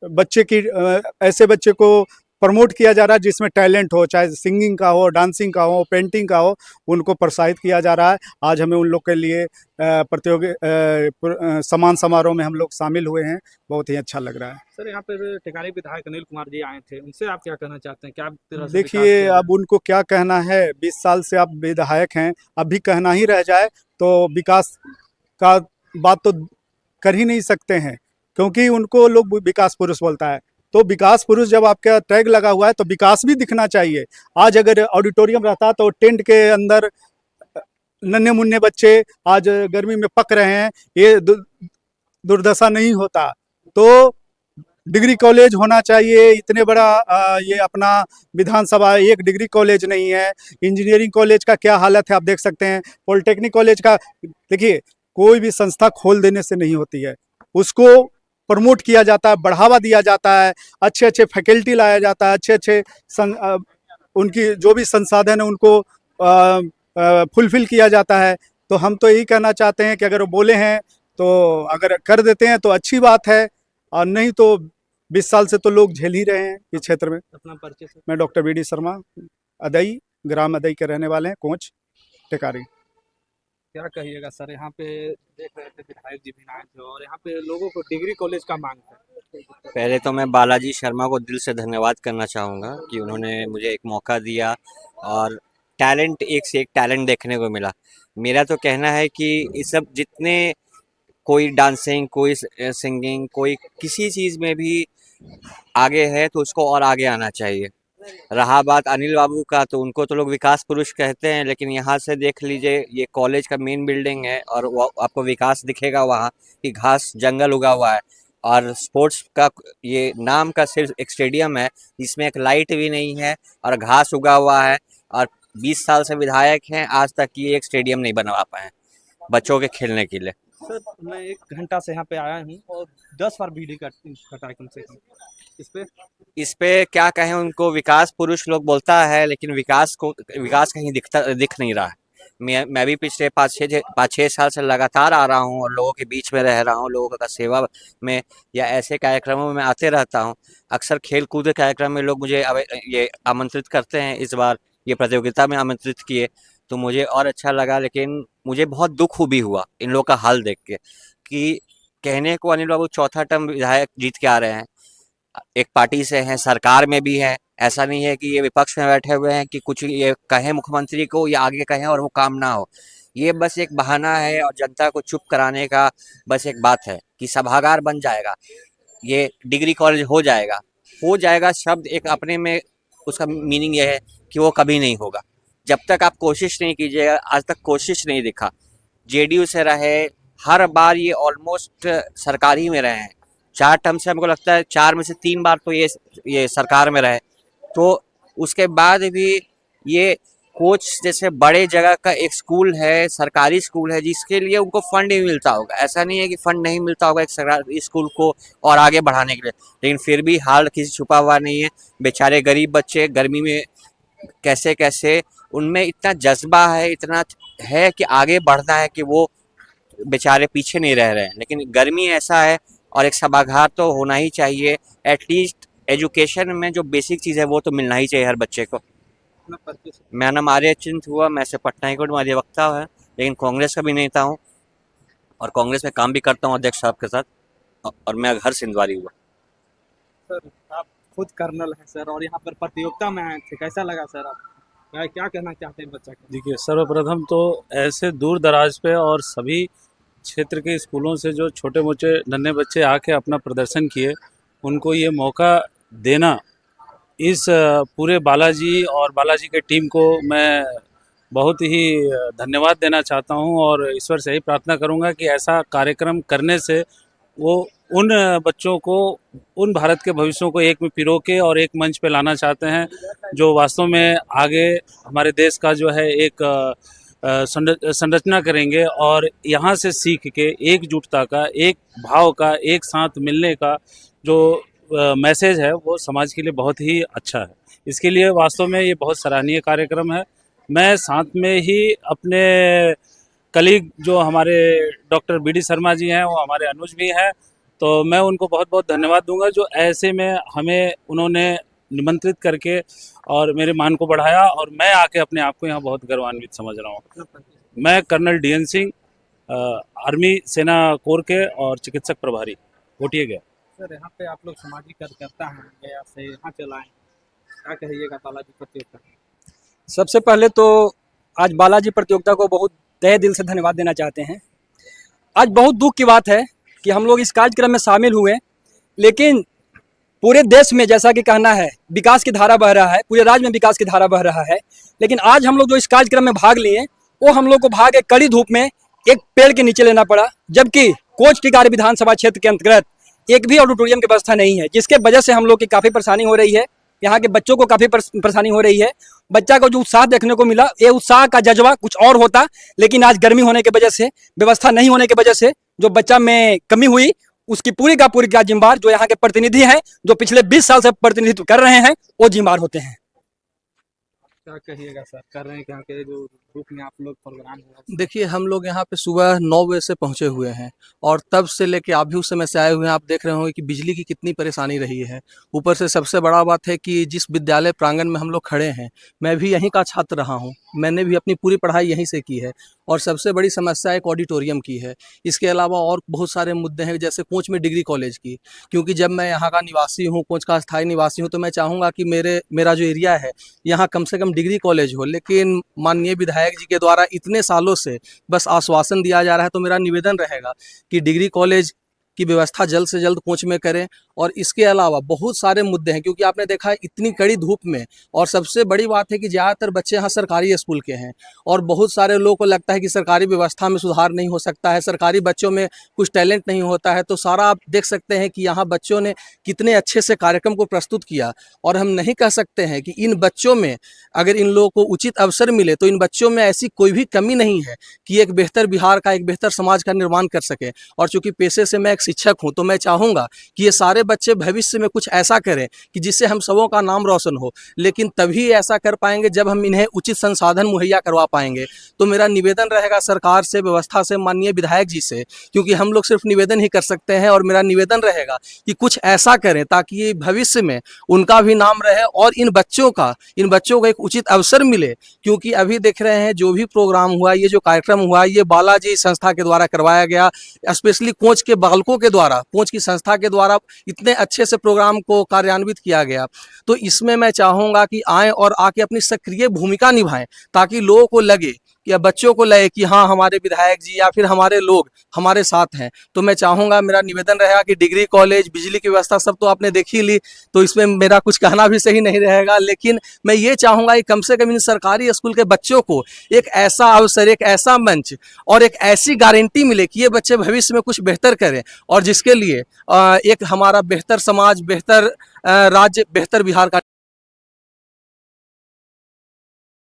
बच्चे की ऐसे बच्चे को प्रमोट किया जा रहा है जिसमें टैलेंट हो, चाहे सिंगिंग का हो, डांसिंग का हो, पेंटिंग का हो, उनको प्रोत्साहित किया जा रहा है। आज हमें उन लोग के लिए सम्मान समारोह में हम लोग शामिल हुए हैं। बहुत ही अच्छा लग रहा है। सर यहाँ पे टिकारी विधायक अनिल कुमार जी आए थे, उनसे आप क्या कहना चाहते हैं? क्या तरह से विकास देखिए, किया अब उनको क्या कहना है, 20 साल से आप विधायक हैं, अब भी कहना ही रह जाए तो विकास का बात तो कर ही नहीं सकते हैं, क्योंकि उनको लोग विकास पुरुष बोलता है। तो विकास पुरुष जब आपका टैग लगा हुआ है तो विकास भी दिखना चाहिए। आज अगर ऑडिटोरियम रहता तो टेंट के अंदर नन्हे मुन्ने बच्चे आज गर्मी में पक रहे हैं, ये दुर्दशा नहीं होता। तो डिग्री कॉलेज होना चाहिए। इतने बड़ा ये अपना विधानसभा एक डिग्री कॉलेज नहीं है। इंजीनियरिंग कॉलेज का क्या हालत है आप देख सकते हैं। पॉलिटेक्निक कॉलेज का देखिए, कोई भी संस्था खोल देने से नहीं होती है, उसको प्रमोट किया जाता है, बढ़ावा दिया जाता है, अच्छे अच्छे फैकल्टी लाया जाता है, अच्छे अच्छे उनकी जो भी संसाधन है उनको फुलफिल किया जाता है। तो हम तो यही कहना चाहते हैं कि अगर वो बोले हैं तो अगर कर देते हैं तो अच्छी बात है, और नहीं तो 20 साल से तो लोग झेल ही रहे हैं इस क्षेत्र में। अपना परिचय सर? मैं डॉक्टर बी डी शर्मा, अदई, ग्राम अदई के रहने वाले हैं, कोच टेकारी। क्या कहिएगा सर, यहाँ पे देख रहे थे विधायक जी भी आए थे और यहाँ पे लोगों को डिग्री कॉलेज का मांग है। पहले तो मैं बालाजी शर्मा को दिल से धन्यवाद करना चाहूँगा कि उन्होंने मुझे एक मौका दिया और टैलेंट, एक से एक टैलेंट देखने को मिला। मेरा तो कहना है कि ये सब जितने, कोई डांसिंग, कोई सिंगिंग, कोई किसी चीज़ में भी आगे है तो उसको और आगे आना चाहिए। रहा बात अनिल बाबू का, तो उनको तो लोग विकास पुरुष कहते हैं, लेकिन यहाँ से देख लीजिए, ये कॉलेज का मेन बिल्डिंग है और वो आपको विकास दिखेगा वहाँ कि घास जंगल उगा हुआ है। और स्पोर्ट्स का ये नाम का सिर्फ एक स्टेडियम है जिसमें एक लाइट भी नहीं है और घास उगा हुआ है। और 20 साल से विधायक हैं, आज तक ये एक स्टेडियम नहीं बनवा पाए बच्चों के खेलने के लिए। सर मैं 1 घंटा से यहाँ पे आया हूँ और 10 बार बीडी कटाई कम से कम। इस पे क्या कहें, उनको विकास पुरुष लोग बोलता है, लेकिन विकास कहीं दिख नहीं रहा है। मैं भी पिछले 5-6 साल से लगातार आ रहा हूँ और लोगों के बीच में रह रहा हूँ, लोगों का सेवा में या ऐसे कार्यक्रमों में मैं आते रहता हूँ। अक्सर खेल कूद के कार्यक्रम में लोग मुझे ये आमंत्रित करते हैं। इस बार ये प्रतियोगिता में आमंत्रित किए तो मुझे और अच्छा लगा, लेकिन मुझे बहुत दुख भी हुआ इन लोग का हाल देख के कि कहने को अनिल बाबू चौथा टर्म विधायक जीत के आ रहे हैं, एक पार्टी से हैं, सरकार में भी हैं। ऐसा नहीं है कि ये विपक्ष में बैठे हुए हैं कि कुछ ये कहें मुख्यमंत्री को या आगे कहें और वो काम ना हो। ये बस एक बहाना है और जनता को चुप कराने का बस एक बात है कि सभागार बन जाएगा, ये डिग्री कॉलेज हो जाएगा। हो जाएगा शब्द एक अपने में, उसका मीनिंग ये है कि वो कभी नहीं होगा। जब तक आप कोशिश नहीं कीजिएगा, आज तक कोशिश नहीं दिखा। जेडीयू से रहे, हर बार ये ऑलमोस्ट सरकारी में रहे हैं। 4 टर्म से हमको लगता है 4 में से 3 बार तो ये सरकार में रहे। तो उसके बाद भी ये कोच जैसे बड़े जगह का एक स्कूल है, सरकारी स्कूल है, जिसके लिए उनको फंड ही मिलता होगा। ऐसा नहीं है कि फंड नहीं मिलता होगा एक सरकारी स्कूल को और आगे बढ़ाने के लिए, लेकिन फिर भी हाल किसी छुपा हुआ नहीं है। बेचारे गरीब बच्चे गर्मी में कैसे कैसे, उनमें इतना जज्बा है, इतना है कि आगे बढ़ना है कि वो बेचारे पीछे नहीं रह रहे हैं। लेकिन गर्मी ऐसा है और एक सभागार तो होना ही चाहिए। एटलीस्ट एजुकेशन में जो बेसिक चीज़ है वो तो मिलना ही चाहिए हर बच्चे को। अपना परिचय सर? मेरा नाम आर्य चिंत हुआ, मैं से पटना हाईकोर्ट में अधिवक्ता है, लेकिन कांग्रेस का भी नेता हूँ और कांग्रेस में काम भी करता हूँ अध्यक्ष साहब के साथ। और मैं घर सिंधवारी हुआ। सर आप खुद कर्नल हैं सर और यहाँ पर प्रतियोगिता में आए थे, कैसा लगा सर? आप क्या कहना चाहते हैं बच्चा को? देखिए, सर्वप्रथम तो ऐसे दूर दराज पे और सभी क्षेत्र के स्कूलों से जो छोटे मोटे नन्हे बच्चे आके अपना प्रदर्शन किए, उनको ये मौका देना, इस पूरे बालाजी और बालाजी के टीम को मैं बहुत ही धन्यवाद देना चाहता हूं और ईश्वर से ही प्रार्थना करूंगा कि ऐसा कार्यक्रम करने से वो उन बच्चों को, उन भारत के भविष्यों को एक में पिरो के और एक मंच पे लाना चाहते हैं, जो वास्तव में आगे हमारे देश का जो है एक संरचना करेंगे। और यहाँ से सीख के एकजुटता का, एक भाव का, एक साथ मिलने का जो मैसेज है वो समाज के लिए बहुत ही अच्छा है। इसके लिए वास्तव में ये बहुत सराहनीय कार्यक्रम है। मैं साथ में ही अपने कलीग जो हमारे doctor B D Sharma ji हैं, वो हमारे अनुज भी हैं, तो मैं उनको बहुत बहुत धन्यवाद दूंगा जो ऐसे में हमें उन्होंने निमंत्रित करके और मेरे मान को बढ़ाया, और मैं आके अपने आप को यहाँ बहुत गर्वान्वित समझ रहा हूँ। मैं कर्नल DN सिंह, आर्मी सेना कोर के और चिकित्सक प्रभारी घोटिया गया। सर यहाँ पे आप लोग सामाजिक कार्यकर्ता हैं, गया से यहाँ चलाएं, क्या कहिएगा बालाजी प्रतियोगिता? सबसे पहले तो आज बालाजी प्रतियोगिता को बहुत तहे दिल से धन्यवाद देना चाहते हैं। आज बहुत दुख की बात है कि हम लोग इस कार्यक्रम में शामिल हुए, लेकिन पूरे देश में जैसा कि कहना है विकास की धारा बह रहा है, पूरे राज्य में विकास की धारा बह रहा है, लेकिन आज हम लोग जो इस कार्यक्रम में भाग लिए वो हम लोग को भाग एक कड़ी धूप में एक पेड़ के नीचे लेना पड़ा, जबकि कोच टिकारी विधानसभा क्षेत्र के अंतर्गत एक भी ऑडिटोरियम की व्यवस्था नहीं है, जिसके वजह से हम लोग की काफ़ी परेशानी हो रही है। यहाँ के बच्चों को काफ़ी परेशानी हो रही है। बच्चा को जो उत्साह देखने को मिला, ये उत्साह का जज्बा कुछ और होता, लेकिन आज गर्मी होने की वजह से, व्यवस्था नहीं होने की वजह से जो बच्चा में कमी हुई, उसकी पूरी का जिम्मेदार जो यहाँ के प्रतिनिधि हैं, जो पिछले 20 साल से प्रतिनिधित्व कर रहे हैं, वो जिम्मेदार होते हैं। क्या कहिएगा सर, कर रहे हैं यहाँ के जो ग्रुप में आप लोग प्रोग्राम हुआ? देखिए, हम लोग यहाँ पे सुबह 9 बजे से पहुँचे हुए हैं और तब से लेके आप भी उस समय से आए हुए हैं। आप देख रहे होंगे कि बिजली की कितनी परेशानी रही है। ऊपर से सबसे बड़ा बात है कि जिस विद्यालय प्रांगण में हम लोग खड़े हैं, मैं भी यहीं का छात्र रहा हूँ, मैंने भी अपनी पूरी पढ़ाई यहीं से की है, और सबसे बड़ी समस्या एक ऑडिटोरियम की है। इसके अलावा और बहुत सारे मुद्दे हैं, जैसे कोच में डिग्री कॉलेज की, क्योंकि जब मैं यहाँ का निवासी हूँ, कोच का स्थायी निवासी हूँ, तो मैं चाहूँगा कि मेरा जो एरिया है यहाँ कम से कम डिग्री कॉलेज हो, लेकिन माननीय विधायक जी के द्वारा इतने सालों से बस आश्वासन दिया जा रहा है। तो मेरा निवेदन रहेगा कि डिग्री कॉलेज की व्यवस्था जल्द से जल्द कोच में करें। और इसके अलावा बहुत सारे मुद्दे हैं, क्योंकि आपने देखा है इतनी कड़ी धूप में, और सबसे बड़ी बात है कि ज़्यादातर बच्चे यहाँ सरकारी स्कूल के हैं, और बहुत सारे लोगों को लगता है कि सरकारी व्यवस्था में सुधार नहीं हो सकता है, सरकारी बच्चों में कुछ टैलेंट नहीं होता है। तो सारा आप देख सकते हैं कि यहाँ बच्चों ने कितने अच्छे से कार्यक्रम को प्रस्तुत किया, और हम नहीं कह सकते हैं कि इन बच्चों में अगर इन लोगों को उचित अवसर मिले तो इन बच्चों में ऐसी कोई भी कमी नहीं है कि एक बेहतर बिहार का, एक बेहतर समाज का निर्माण कर सके। और चूँकि पेशे से मैं एक शिक्षक हूँ, तो मैं चाहूँगा कि ये सारे बच्चे भविष्य में कुछ ऐसा करें कि जिससे हम सबों का नाम रोशन हो, लेकिन तभी ऐसा कर पाएंगे जब हम इन्हें उचित संसाधन मुहैया करवा पाएंगे। तो मेरा निवेदन रहेगा सरकार से, व्यवस्था से, माननीय विधायक जी से, क्योंकि हम लोग सिर्फ निवेदन ही कर सकते हैं, और मेरा निवेदन रहेगा कि कुछ ऐसा करें ताकि भविष्य में उनका भी नाम रहे और इन बच्चों को एक उचित अवसर मिले। क्योंकि अभी देख रहे हैं जो भी प्रोग्राम हुआ, ये जो कार्यक्रम हुआ, ये बालाजी संस्था के द्वारा करवाया गया, स्पेशली कोच के बालकों के द्वारा, कोच की संस्था के द्वारा इतने अच्छे से प्रोग्राम को कार्यान्वित किया गया। तो इसमें मैं चाहूँगा कि आएँ और आके अपनी सक्रिय भूमिका निभाएं, ताकि लोगों को लगे या बच्चों को लगे कि हाँ, हमारे विधायक जी या फिर हमारे लोग हमारे साथ हैं। तो मैं चाहूँगा, मेरा निवेदन रहेगा कि डिग्री कॉलेज, बिजली की व्यवस्था सब तो आपने देख ही ली, तो इसमें मेरा कुछ कहना भी सही नहीं रहेगा, लेकिन मैं ये चाहूँगा कि कम से कम इन सरकारी स्कूल के बच्चों को एक ऐसा अवसर, एक ऐसा मंच और एक ऐसी गारंटी मिले कि ये बच्चे भविष्य में कुछ बेहतर करें, और जिसके लिए एक हमारा बेहतर समाज, बेहतर राज्य, बेहतर बिहार का